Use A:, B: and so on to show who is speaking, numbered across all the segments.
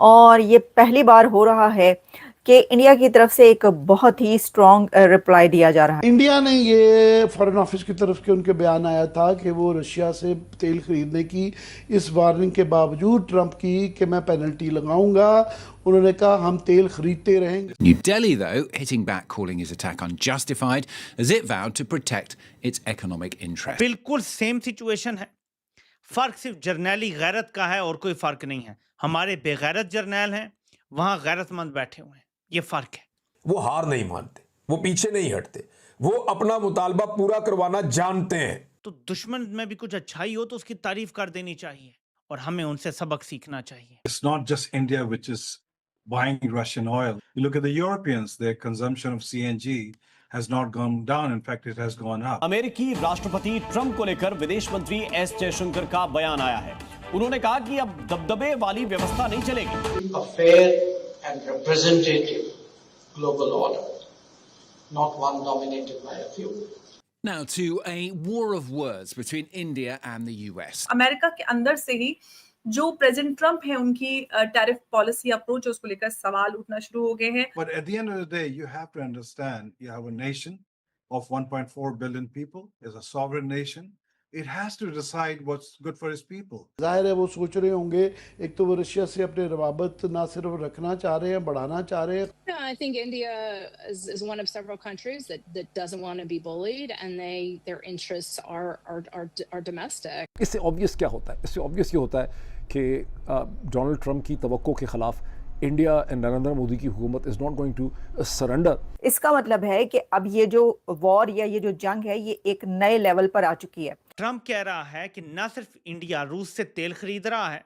A: और ये पहली बार हो रहा है कि इंडिया की तरफ से एक बहुत ही स्ट्रॉन्ग रिप्लाई दिया जा रहा है।
B: इंडिया ने ये फॉरेन ऑफिस की तरफ के उनके बयान आया था कि वो रशिया से तेल खरीदने की इस वार्निंग के बावजूद ट्रंप की कि मैं पेनल्टी लगाऊंगा, उन्होंने कहा हम तेल खरीदते रहेंगे।
C: New Delhi, though, hitting back, calling his attack unjustified, as it vowed to protect its economic interests.
D: बिल्कुल सेम सिचुएशन है, फर्क सिर्फ जर्नैली गैरत का है और कोई फर्क नहीं है। हमारे बेगैरत जर्नैल हैं, वहां गैरतमंद बैठे हुए हैं, ये फर्क है।
E: वो हार नहीं मानते, वो पीछे नहीं हटते, वो अपना मुतालबा पूरा करवाना जानते हैं।
D: तो दुश्मन में भी कुछ अच्छाई हो तो उसकी तारीफ कर देनी चाहिए और हमें उनसे सबक सीखना चाहिए।
F: It's not just India which is buying Russian oil. You look at the Europeans, their consumption of CNG has not gone down. In fact, it has gone up.
G: अमेरिकी राष्ट्रपति ट्रंप को लेकर विदेश मंत्री एस जयशंकर का बयान आया है। उन्होंने कहा कि अब दबदबे वाली व्यवस्था नहीं चलेगी।
H: A fair and representative global order, not one dominated by a few.
C: Now to a war of words between India and the US.
I: America के अंदर से ही जो प्रेसिडेंट ट्रंप है उनकी टैरिफ पॉलिसी अप्रोच है उसको लेकर सवाल उठना शुरू हो गए हैं।
F: But at the end of the day, you have to understand you have a nation of 1.4 billion people, is a sovereign nation. It has to decide what's good for its people.
B: जाहिर है वो सोच रहे होंगे, एक तो वो Russia से अपने रवाबत ना सिर्फ रखना चाह रहे हैं, बढ़ाना चाह रहे हैं।
J: Yeah, I think India is one of several countries that doesn't want to be bullied, and their interests are domestic.
K: इससे ऑब्वियस क्या होता है? इससे ऑब्वियस ये होता है कि डोनाल्ड ट्रंप की तवक्को के खिलाफ इंडिया एंड नरेंद्र मोदी की हुकूमत is not going to surrender.
A: इसका मतलब है कि अब ये जो वॉर या ये जो जंग है ये एक नए लेवल पर आ चुकी है।
D: ट्रंप कह रहा है कि न सिर्फ इंडिया रूस से तेल खरीद रहा है,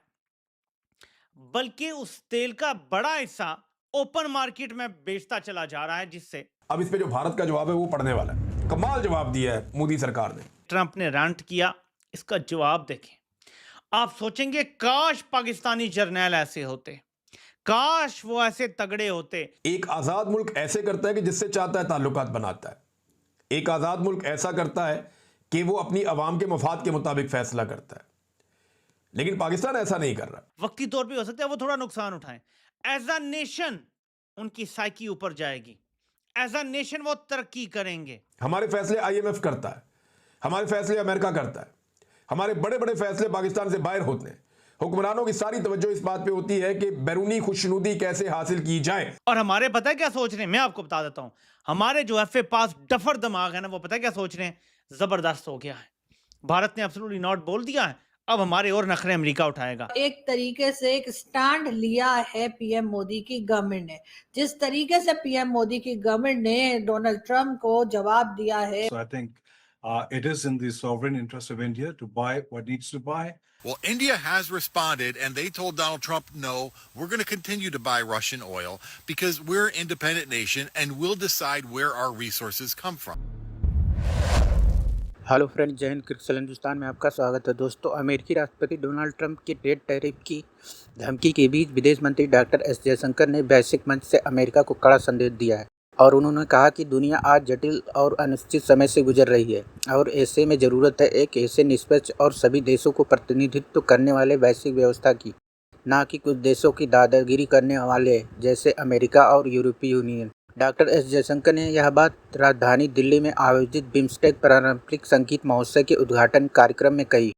D: बल्कि उस तेल का बड़ा हिस्सा ओपन मार्केट में बेचता चला जा रहा है, जिससे
E: अब इस पे जो भारत का जवाब है वो पड़ने वाला है। कमाल जवाब दिया है मोदी सरकार ने।
D: ट्रंप ने रैंट किया, इसका जवाब देखें। आप सोचेंगे काश पाकिस्तानी जर्नैल ऐसे होते, काश वो ऐसे तगड़े होते।
E: एक आजाद मुल्क ऐसे करता है कि जिससे चाहता है ताल्लुकात बनाता है। एक आजाद मुल्क ऐसा करता है कि वो अपनी आवाम के मफाद के मुताबिक फैसला करता है, लेकिन पाकिस्तान ऐसा नहीं कर रहा।
D: वक्ती तौर पे हो सकता है वो थोड़ा नुकसान उठाएं, एज अ नेशन उनकी साइकी ऊपर जाएगी, एज अ नेशन वो तरक्की करेंगे।
E: हमारे फैसले आईएमएफ करता है, हमारे फैसले अमेरिका करता है, हमारे बड़े बड़े फैसले पाकिस्तान से बाहर होते हैं। हुक्मरानों की सारी तवज्जो इस बात पे होती है कि बैरूनी खुशनुदी कैसे हासिल की जाए।
D: और हमारे पता है क्या सोच रहे हैं, मैं आपको बता देता हूं। हमारे जो एफए पास डफर दिमाग है ना, वो पता है क्या सोच रहे हैं, जबरदस्त हो गया है, भारत ने एब्सोल्युटली नॉट बोल दिया है, अब हमारे और नखरे अमेरिका उठाएगा।
L: एक तरीके से एक स्टैंड लिया है पीएम मोदी की गवर्नमेंट ने। जिस तरीके से पीएम मोदी की गवर्नमेंट ने डोनाल्ड ट्रंप को जवाब दिया है।
F: So I think it is in the sovereign interest of India to buy what needs to buy.
M: Well, India has responded, and they told Donald Trump, no, we're going to continue to buy Russian oil because we're an independent nation and we'll decide where our resources come from.
N: Hello friends, जय Hind. Cricket Hindustan में आपका स्वागत है। दोस्तों, अमेरिकी राष्ट्रपति Donald Trump की trade tariff की धमकी के बीच विदेश मंत्री डॉक्टर एस जयशंकर ने वैश्विक मंच से अमेरिका को कड़ा संदेश दिया है और उन्होंने कहा कि दुनिया आज जटिल और अनिश्चित समय से गुजर रही है और ऐसे में ज़रूरत है एक ऐसे निष्पक्ष और सभी देशों को प्रतिनिधित्व करने वाले वैश्विक व्यवस्था की, ना कि कुछ देशों की दादागिरी करने वाले जैसे अमेरिका और यूरोपीय यूनियन। डॉक्टर एस जयशंकर ने यह बात राजधानी दिल्ली में आयोजित बिम्स्टेक पारंपरिक संगीत महोत्सव के उद्घाटन कार्यक्रम में कही।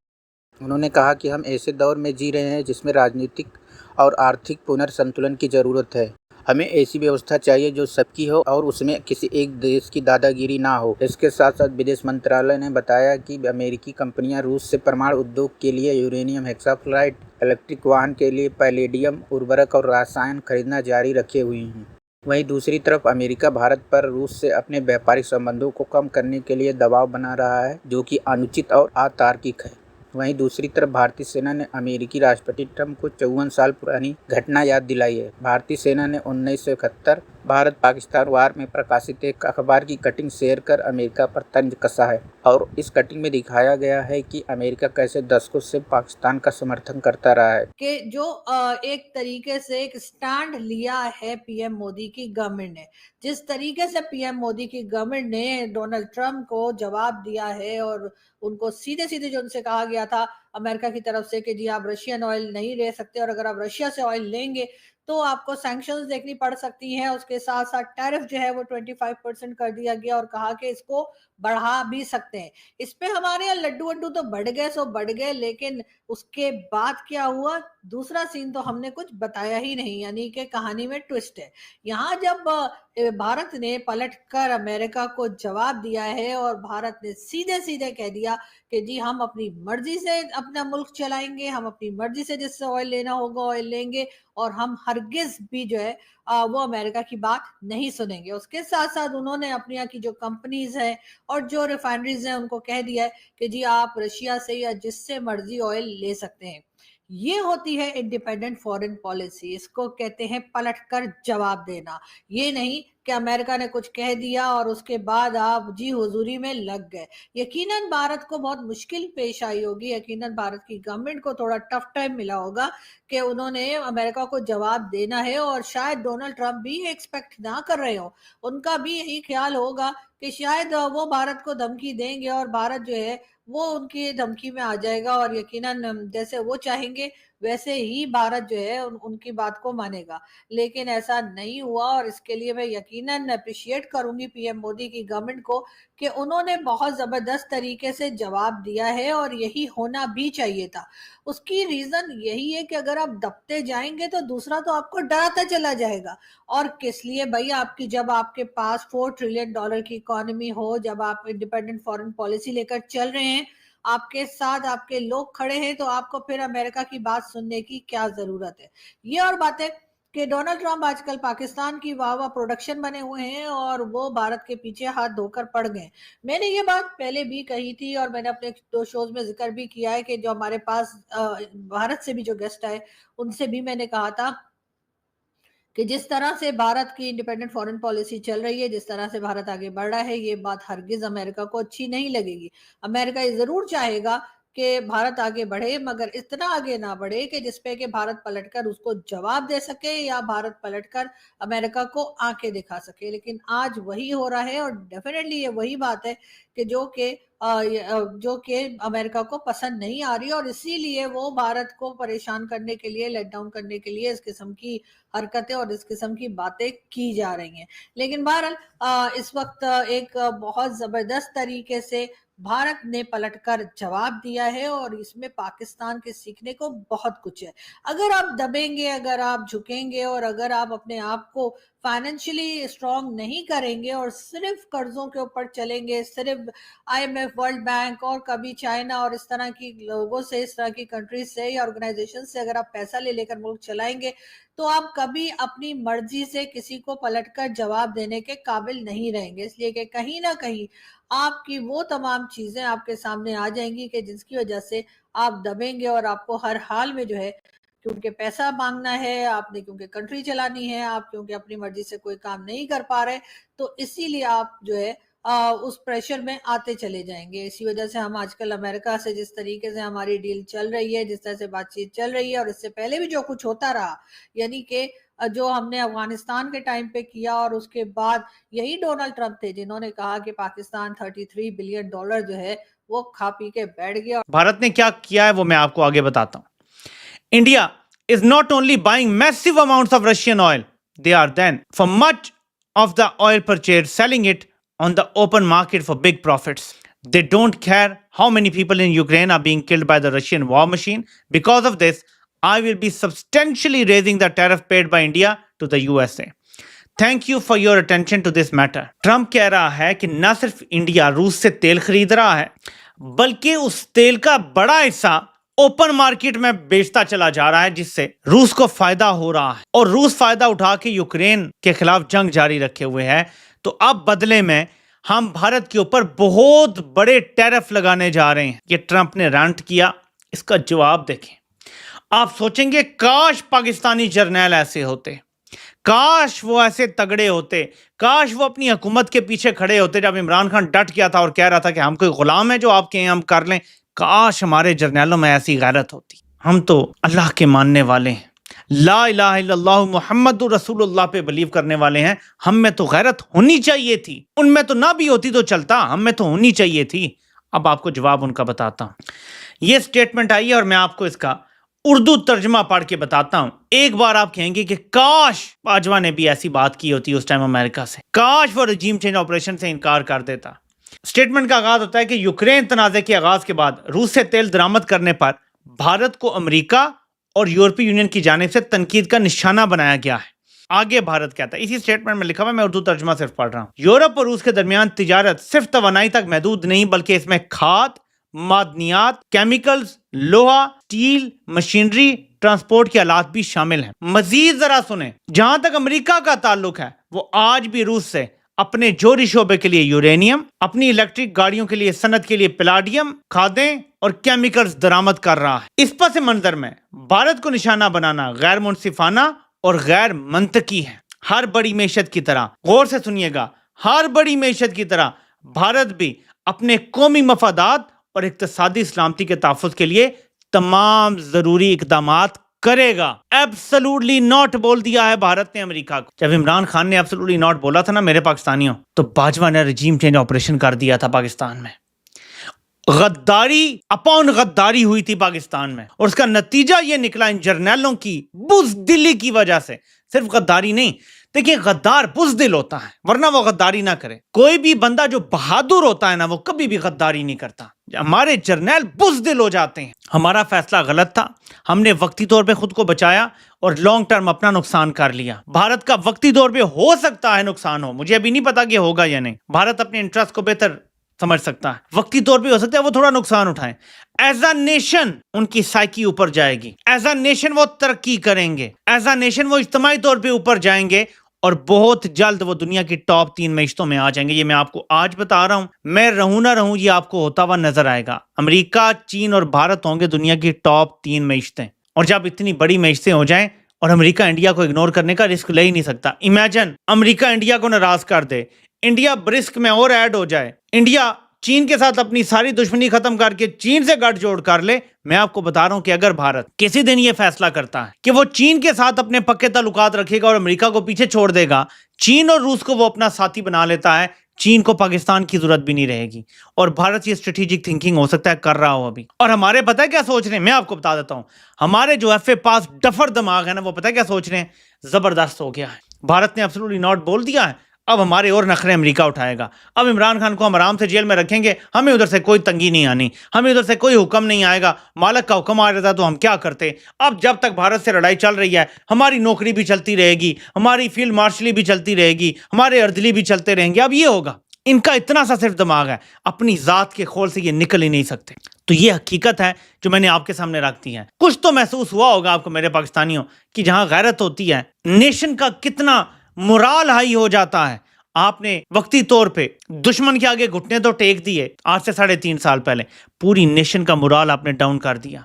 N: उन्होंने कहा कि हम ऐसे दौर में जी रहे हैं जिसमें राजनीतिक और आर्थिक पुनर्संतुलन की ज़रूरत है। हमें ऐसी व्यवस्था चाहिए जो सबकी हो और उसमें किसी एक देश की दादागिरी ना हो। इसके साथ साथ विदेश मंत्रालय ने बताया कि अमेरिकी कंपनियां रूस से परमाणु उद्योग के लिए यूरेनियम हेक्साफ्लोराइड, इलेक्ट्रिक वाहन के लिए पैलेडियम उर्वरक और रसायन खरीदना जारी रखे हुए हैं। वहीं दूसरी तरफ अमेरिका भारत पर रूस से अपने व्यापारिक संबंधों को कम करने के लिए दबाव बना रहा है, जो कि अनुचित और अतार्किक है। वहीं दूसरी तरफ भारतीय सेना ने अमेरिकी राष्ट्रपति ट्रंप को 54 साल पुरानी घटना याद दिलाई है। भारतीय सेना ने 1971 भारत पाकिस्तान वार में प्रकाशित एक अखबार की कटिंग शेयर कर अमेरिका पर तंज कसा है और इस कटिंग में दिखाया गया है कि अमेरिका कैसे दशकों से पाकिस्तान का समर्थन करता रहा है
L: कि जो एक तरीके से एक स्टैंड लिया है पीएम मोदी की गवर्नमेंट ने, जिस तरीके से पीएम मोदी की गवर्नमेंट ने डोनाल्ड ट्रम्प को जवाब दिया है और उनको सीधे सीधे जो उनसे कहा गया था अमेरिका की तरफ से कि जी आप रशियन ऑयल नहीं ले सकते और अगर आप रशिया से ऑयल लेंगे तो आपको सैंक्शंस देखनी पड़ सकती हैं। उसके साथ साथ टैरिफ जो है वो 25% कर दिया गया और कहा कि इसको बढ़ा भी सकते हैं। इस पे हमारे यहाँ लड्डू वड्डू तो बढ़ गए सो बढ़ गए, लेकिन उसके बाद क्या हुआ, दूसरा सीन तो हमने कुछ बताया ही नहीं, यानी कि कहानी में ट्विस्ट है। यहाँ जब भारत ने पलटकर अमेरिका को जवाब दिया है और भारत ने सीधे सीधे कह दिया कि जी हम अपनी मर्जी से अपना मुल्क चलाएंगे, हम अपनी मर्जी से जिससे ऑयल लेना होगा ऑयल लेंगे और हम हरगिज भी जो है वो अमेरिका की बात नहीं सुनेंगे। उसके साथ साथ उन्होंने अपनी यहाँ की जो कंपनीज हैं और जो रिफाइनरीज हैं उनको कह दिया है कि जी आप रशिया से या जिससे मर्जी ऑयल ले सकते हैं। ये होती है इंडिपेंडेंट फॉरेन पॉलिसी, इसको कहते हैं पलटकर जवाब देना। ये नहीं कि अमेरिका ने कुछ कह दिया और उसके बाद आप जी हुजूरी में लग गए। यकीनन भारत को बहुत मुश्किल पेश आई होगी, यकीनन भारत की गवर्नमेंट को थोड़ा टफ टाइम मिला होगा कि उन्होंने अमेरिका को जवाब देना है और शायद डोनाल्ड ट्रंप भी एक्सपेक्ट ना कर रहे हो। उनका भी यही ख्याल होगा कि शायद वो भारत को धमकी देंगे और भारत जो है वो उनकी धमकी में आ जाएगा और यकीनन जैसे वो चाहेंगे वैसे ही भारत जो है उनकी बात को मानेगा। लेकिन ऐसा नहीं हुआ और इसके लिए मैं यकीनन अप्रिशिएट करूंगी पीएम मोदी की गवर्नमेंट को कि उन्होंने बहुत जबरदस्त तरीके से जवाब दिया है और यही होना भी चाहिए था। उसकी रीजन यही है कि अगर आप दबते जाएंगे तो दूसरा तो आपको डराता चला जाएगा। और किस लिए भाई, आपकी जब आपके पास $4 ट्रिलियन की इकोनॉमी हो, जब आप इंडिपेंडेंट फॉरेन पॉलिसी लेकर चल रहे हैं, आपके साथ आपके लोग खड़े हैं, तो आपको फिर अमेरिका की बात सुनने की क्या जरूरत है। ये और बात है कि डोनाल्ड ट्रंप आजकल पाकिस्तान की वाह वाह प्रोडक्शन बने हुए हैं और वो भारत के पीछे हाथ धोकर पड़ गए। मैंने ये बात पहले भी कही थी और मैंने अपने 2 शोज में जिक्र भी किया है कि जो हमारे पास भारत से भी जो गेस्ट आए उनसे भी मैंने कहा था कि जिस तरह से भारत की इंडिपेंडेंट फॉरेन पॉलिसी चल रही है, जिस तरह से भारत आगे बढ़ रहा है, ये बात हरगिज अमेरिका को अच्छी नहीं लगेगी। अमेरिका ये जरूर चाहेगा कि भारत आगे बढ़े, मगर इतना आगे ना बढ़े कि जिसपे कि भारत पलटकर उसको जवाब दे सके या भारत पलटकर अमेरिका को आंखें दिखा सके। लेकिन आज वही हो रहा है और डेफिनेटली ये वही बात है कि जो कि अमेरिका को पसंद नहीं आ रही और इसीलिए वो भारत को परेशान करने के लिए, लेट डाउन करने के लिए इस किस्म की हरकतें और इस किस्म की बातें की जा रही हैं। लेकिन बहरहाल इस वक्त एक बहुत जबरदस्त तरीके से भारत ने पलटकर जवाब दिया है और इसमें पाकिस्तान के सीखने को बहुत कुछ है। अगर आप दबेंगे, अगर आप झुकेंगे और अगर आप अपने आप को फाइनेंशियली स्ट्रांग नहीं करेंगे और सिर्फ कर्जों के ऊपर चलेंगे, सिर्फ IMF, वर्ल्ड बैंक और कभी चाइना और इस तरह की लोगों से, इस तरह की कंट्रीज से या ऑर्गेनाइजेशन से अगर आप पैसा ले लेकर मुल्क चलाएंगे तो आप कभी अपनी मर्जी से किसी को पलटकर जवाब देने के काबिल नहीं रहेंगे। इसलिए कि कहीं ना कहीं आपकी वो तमाम चीजें आपके सामने आ जाएंगी कि जिसकी वजह से आप दबेंगे और आपको हर हाल में जो है, क्योंकि पैसा मांगना है आपने, क्योंकि कंट्री चलानी है आप, क्योंकि अपनी मर्जी से कोई काम नहीं कर पा रहे, तो इसीलिए आप जो है उस प्रेशर में आते चले जाएंगे। इसी वजह से हम आजकल अमेरिका से जिस तरीके से हमारी डील चल रही है, जिस तरह से बातचीत चल रही है और इससे पहले भी जो कुछ होता रहा, यानी कि जो हमने अफगानिस्तान के टाइम पे किया और उसके बाद यही डोनाल्ड ट्रंप थे जिन्होंने कहा कि पाकिस्तान $33 बिलियन जो है वो खा पी के बैठ गया।
D: भारत ने क्या किया है वो मैं आपको आगे बताता हूं। India is not only buying massive amounts of Russian oil, they are then, for much of the oil purchase, selling it on the open market for big profits. They don't care how many people in Ukraine are being killed by the Russian war machine. Because of this, I will be substantially raising the tariff paid by India to the USA. Thank you for your attention to this matter. Trump कह रहा है कि न सिर्फ India रूस से तेल खरीद रहा है, बल्कि उस तेल का बड़ा हिस्सा ओपन मार्केट में बेचता चला जा रहा है, जिससे रूस को फायदा हो रहा है और रूस फायदा उठा के यूक्रेन के खिलाफ जंग जारी रखे हुए है। तो अब बदले में हम भारत के ऊपर बहुत बड़े टैरिफ लगाने जा रहे हैं। ये ट्रंप ने रैंट किया, इसका जवाब देखें। आप सोचेंगे काश पाकिस्तानी जर्नैल ऐसे होते, काश वो ऐसे तगड़े होते, काश वो अपनी हुकूमत के पीछे खड़े होते जब इमरान खान डट गया था और कह रहा था कि हम कोई गुलाम है जो आपके हैं हम कर लें। काश हमारे जर्नैलों में ऐसी गैरत होती। हम तो अल्लाह के मानने वाले हैं, ला इलाहा इल्लल्लाह मुहम्मदुर रसूलुल्लाह पे बिलीव करने वाले हैं। हम में तो गैरत होनी चाहिए थी, उनमें तो ना भी होती तो चलता, हम में तो होनी चाहिए थी। अब आपको जवाब उनका बताता हूँ। ये स्टेटमेंट आई है और मैं आपको इसका उर्दू तर्जमा पढ़ के बताता हूं। एक बार आप कहेंगे कि काश बाजवा ने भी ऐसी बात की होती उस टाइम अमेरिका से, काश वो रजीम चेंज ऑपरेशन से इनकार कर देता। स्टेटमेंट का आगाज होता है कि यूक्रेन तनाज़े के आगाज के बाद रूस से तेल दरामद करने पर भारत को अमेरिका और यूरोपीय यूनियन की जानिब से तनकीद का निशाना बनाया गया है। आगे भारत कहता है, इसी स्टेटमेंट में लिखा हुआ, मैं उर्दू तर्जमा सिर्फ पढ़ रहा हूं। यूरोप और रूस के दरमियान तिजारत सिर्फ तवानाई तक महदूद नहीं बल्कि इसमें खाद, मादनियात, केमिकल्स, लोहा, स्टील, मशीनरी, ट्रांसपोर्ट के आलात भी शामिल हैं। मजीद जरा सुने, जहां तक अमेरिका का ताल्लुक है वो आज भी रूस से अपने जोहरी शोबे के लिए यूरेनियम, अपनी इलेक्ट्रिक गाड़ियों के लिए सनत के लिए पैलाडियम, खादें और केमिकल्स दरामद कर रहा है। इस पस मंजर में भारत को निशाना बनाना गैर मुनसिफाना और गैर मंतकी है। हर बड़ी मैशत की तरह, गौर से सुनिएगा, हर बड़ी मैशत की तरह भारत भी अपने कौमी मफादात और इक्तिसादी सलामती के तहफ़्फ़ुज़ के लिए तमाम जरूरी इकदामात करेगा। एब्सोल्युटली नॉट बोल दिया है भारत ने अमेरिका को। जब इमरान खान ने एब्सोल्युटली नॉट बोला था ना मेरे पाकिस्तानियों, तो बाजवा ने रजीम चेंज ऑपरेशन कर दिया था पाकिस्तान में। गद्दारी अपॉन गद्दारी हुई थी पाकिस्तान में और उसका नतीजा ये निकला इन जर्नैलों की बुज़दिली की वजह से। सिर्फ गद्दारी नहीं, देखिए गद्दार बुज़दिल होता है वरना वो गद्दारी ना करे। कोई भी बंदा जो बहादुर होता है ना वो कभी भी गद्दारी नहीं करता। हमारे जर्नैल बुज़दिल हो जाते हैं। हमारा फैसला गलत था, हमने वक्ती तौर पे खुद को बचाया और लॉन्ग टर्म अपना नुकसान कर लिया। भारत का वक्ती तौर पे हो सकता है नुकसान हो, मुझे अभी नहीं पता कि होगा या नहीं। भारत अपने इंटरेस्ट को बेहतर समझ सकता है, वक्ती तौर पे हो सकता है वो थोड़ा नुकसान उठाएं। एज अ नेशन उनकी साइकी ऊपर जाएगी, एज अ नेशन वो तरक्की करेंगे, एज अ नेशन वो इज्तिमाई तौर पे ऊपर जाएंगे और बहुत जल्द वो दुनिया की टॉप 3 मैशतों में आ जाएंगे। ये मैं आपको आज बता रहा हूं, मैं रहूं ना रहूं ये आपको होता हुआ नजर आएगा। अमेरिका, चीन और भारत होंगे दुनिया की टॉप 3 मैशतें। और जब इतनी बड़ी मैशतें हो जाएं और अमेरिका इंडिया को इग्नोर करने का रिस्क ले ही नहीं सकता। इमेजिन अमेरिका इंडिया को नाराज कर दे, इंडिया ब्रिस्क में और ऐड हो जाए, इंडिया चीन के साथ अपनी सारी दुश्मनी खत्म करके चीन से गठजोड़ कर ले। मैं आपको बता रहा हूं कि अगर भारत किसी दिन ये फैसला करता है कि वो चीन के साथ अपने पक्के ताल्लुकात रखेगा और अमेरिका को पीछे छोड़ देगा, चीन और रूस को वो अपना साथी बना लेता है, चीन को पाकिस्तान की जरूरत भी नहीं रहेगी। और भारत ये स्ट्रेटेजिक थिंकिंग हो सकता है कर रहा हो अभी। और हमारे पता है क्या सोच रहे हैं, मैं आपको बता देता हूं। हमारे जो एफ पास डफर दिमाग है ना, वो पता है क्या सोच रहे हैं, जबरदस्त हो गया है, भारत ने एब्सोल्युटली नॉट बोल दिया है, अब हमारे और नखरे अमेरिका उठाएगा। अब इमरान खान को हम आराम से जेल में रखेंगे, हमें उधर से कोई तंगी नहीं आनी, हमें उधर से कोई हुक्म नहीं आएगा। मालिक का हुक्म आ जाता तो हम क्या करते। अब जब तक भारत से लड़ाई चल रही है हमारी नौकरी भी चलती रहेगी, हमारी फील्ड मार्शली भी चलती रहेगी, हमारे अर्दली भी चलते रहेंगे। अब ये होगा, इनका इतना सा सिर्फ दिमाग है, अपनी जात के खोल से ये निकल ही नहीं सकते। तो ये हकीकत है जो मैंने आपके सामने रख दी है। कुछ तो महसूस हुआ होगा आपको मेरे पाकिस्तानियों कि जहां गैरत होती है नेशन का कितना मोराल हाई हो जाता है। आपने वक्ती तौर पे दुश्मन के आगे घुटने तो टेक दिए आज से 3.5 साल पहले, पूरी नेशन का मोराल आपने डाउन कर दिया।